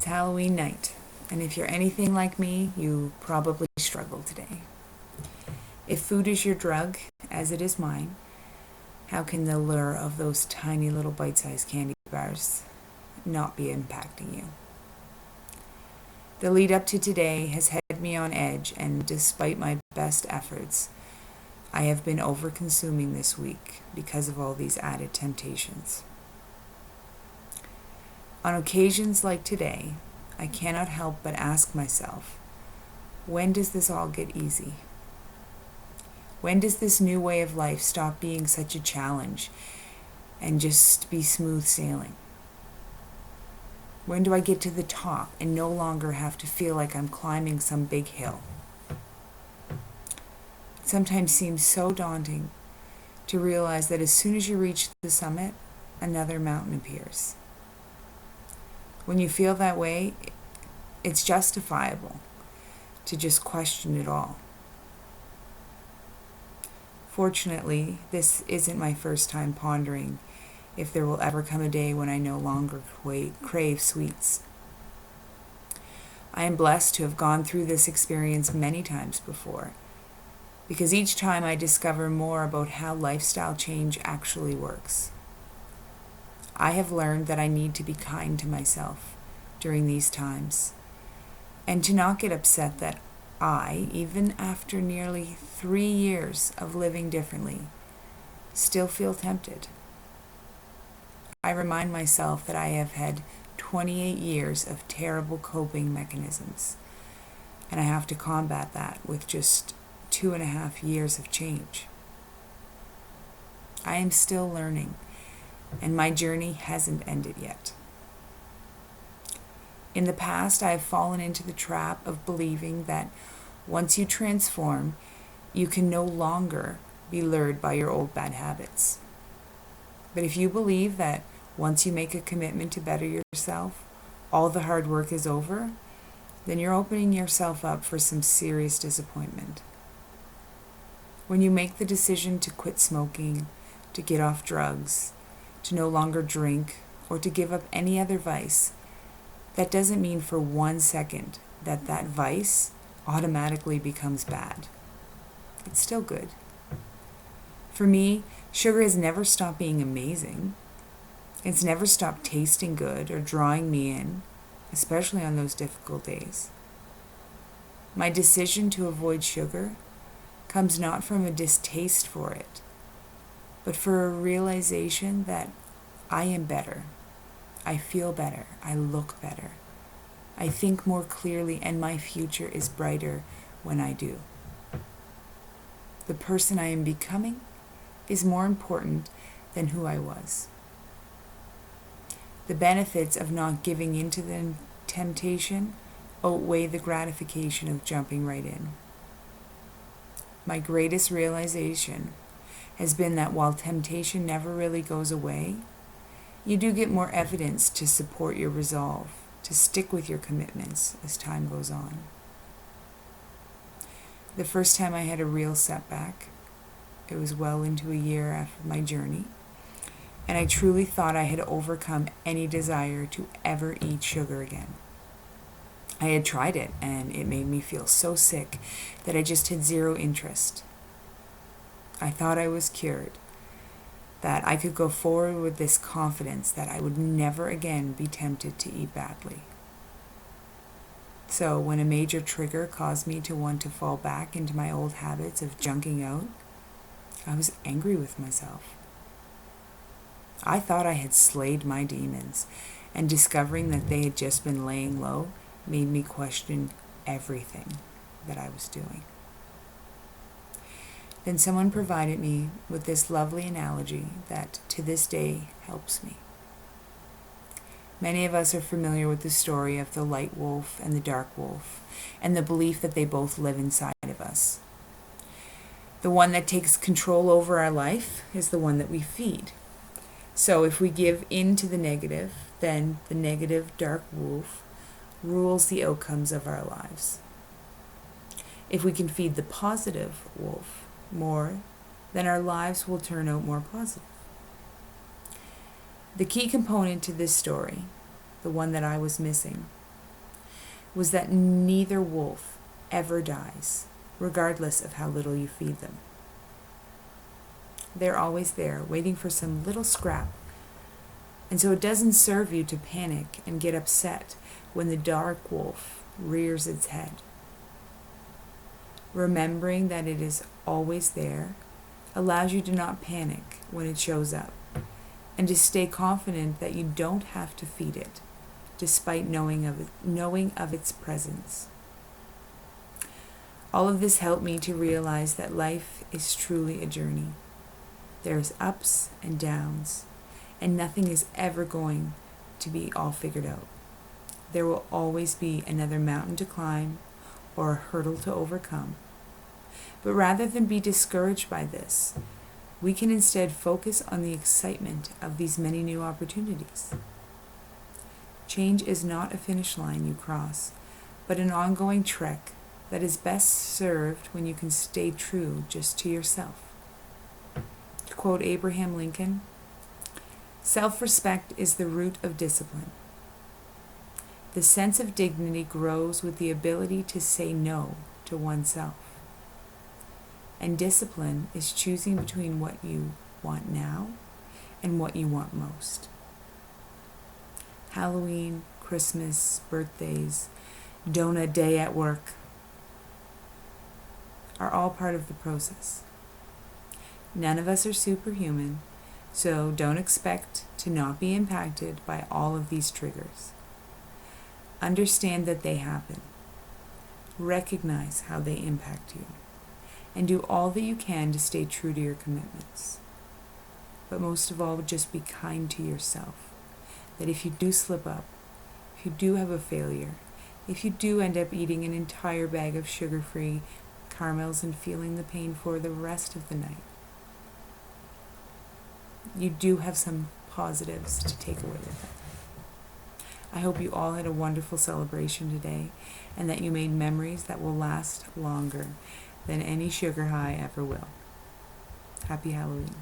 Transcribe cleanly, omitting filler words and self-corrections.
It's Halloween night, and if you're anything like me, you probably struggle today. If food is your drug, as it is mine, how can the lure of those tiny little bite-sized candy bars not be impacting you? The lead up to today has had me on edge, and despite my best efforts, I have been over-consuming this week because of all these added temptations. On occasions like today, I cannot help but ask myself, when does this all get easy? When does this new way of life stop being such a challenge and just be smooth sailing? When do I get to the top and no longer have to feel like I'm climbing some big hill? It sometimes seems so daunting to realize that as soon as you reach the summit, another mountain appears. When you feel that way, it's justifiable to just question it all. Fortunately, this isn't my first time pondering if there will ever come a day when I no longer crave sweets. I am blessed to have gone through this experience many times before, because each time I discover more about how lifestyle change actually works. I have learned that I need to be kind to myself during these times, and to not get upset that I, even after nearly 3 years of living differently, still feel tempted. I remind myself that I have had 28 years of terrible coping mechanisms, and I have to combat that with just 2.5 years of change. I am still learning, and my journey hasn't ended yet. In the past, I have fallen into the trap of believing that once you transform, you can no longer be lured by your old bad habits. But if you believe that once you make a commitment to better yourself, all the hard work is over, then you're opening yourself up for some serious disappointment. When you make the decision to quit smoking, to get off drugs, to no longer drink, or to give up any other vice, that doesn't mean for 1 second that that vice automatically becomes bad. It's still good. For me, sugar has never stopped being amazing. It's never stopped tasting good or drawing me in, especially on those difficult days. My decision to avoid sugar comes not from a distaste for it, but for a realization that I am better. I feel better. I look better. I think more clearly, and my future is brighter when I do. The person I am becoming is more important than who I was. The benefits of not giving in to the temptation outweigh the gratification of jumping right in. My greatest realization has been that while temptation never really goes away, you do get more evidence to support your resolve, to stick with your commitments as time goes on. The first time I had a real setback, it was well into a year after my journey, and I truly thought I had overcome any desire to ever eat sugar again. I had tried it, and it made me feel so sick that I just had zero interest. I thought I was cured, that I could go forward with this confidence that I would never again be tempted to eat badly. So when a major trigger caused me to want to fall back into my old habits of junking out, I was angry with myself. I thought I had slayed my demons, and discovering that they had just been laying low made me question everything that I was doing. Then someone provided me with this lovely analogy that to this day helps me. Many of us are familiar with the story of the light wolf and the dark wolf, and the belief that they both live inside of us. The one that takes control over our life is the one that we feed. So if we give in to the negative, then the negative dark wolf rules the outcomes of our lives. If we can feed the positive wolf more, then our lives will turn out more positive. The key component to this story, the one that I was missing, was that neither wolf ever dies, regardless of how little you feed them. They're always there, waiting for some little scrap. And so it doesn't serve you to panic and get upset when the dark wolf rears its head. Remembering that it is always there allows you to not panic when it shows up, and to stay confident that you don't have to feed it, despite knowing of its presence. All of this helped me to realize that life is truly a journey. There's ups and downs, and nothing is ever going to be all figured out. There will always be another mountain to climb or a hurdle to overcome. But rather than be discouraged by this, we can instead focus on the excitement of these many new opportunities. Change is not a finish line you cross, but an ongoing trek that is best served when you can stay true just to yourself. To quote Abraham Lincoln, "Self-respect is the root of discipline. The sense of dignity grows with the ability to say no to oneself. And discipline is choosing between what you want now and what you want most." Halloween, Christmas, birthdays, donut day at work are all part of the process. None of us are superhuman, so don't expect to not be impacted by all of these triggers. Understand that they happen. Recognize how they impact you, and do all that you can to stay true to your commitments. But most of all, just be kind to yourself. That if you do slip up, if you do have a failure, if you do end up eating an entire bag of sugar-free caramels and feeling the pain for the rest of the night, you do have some positives to take away with it. I hope you all had a wonderful celebration today, and that you made memories that will last longer than any sugar high ever will. Happy Halloween.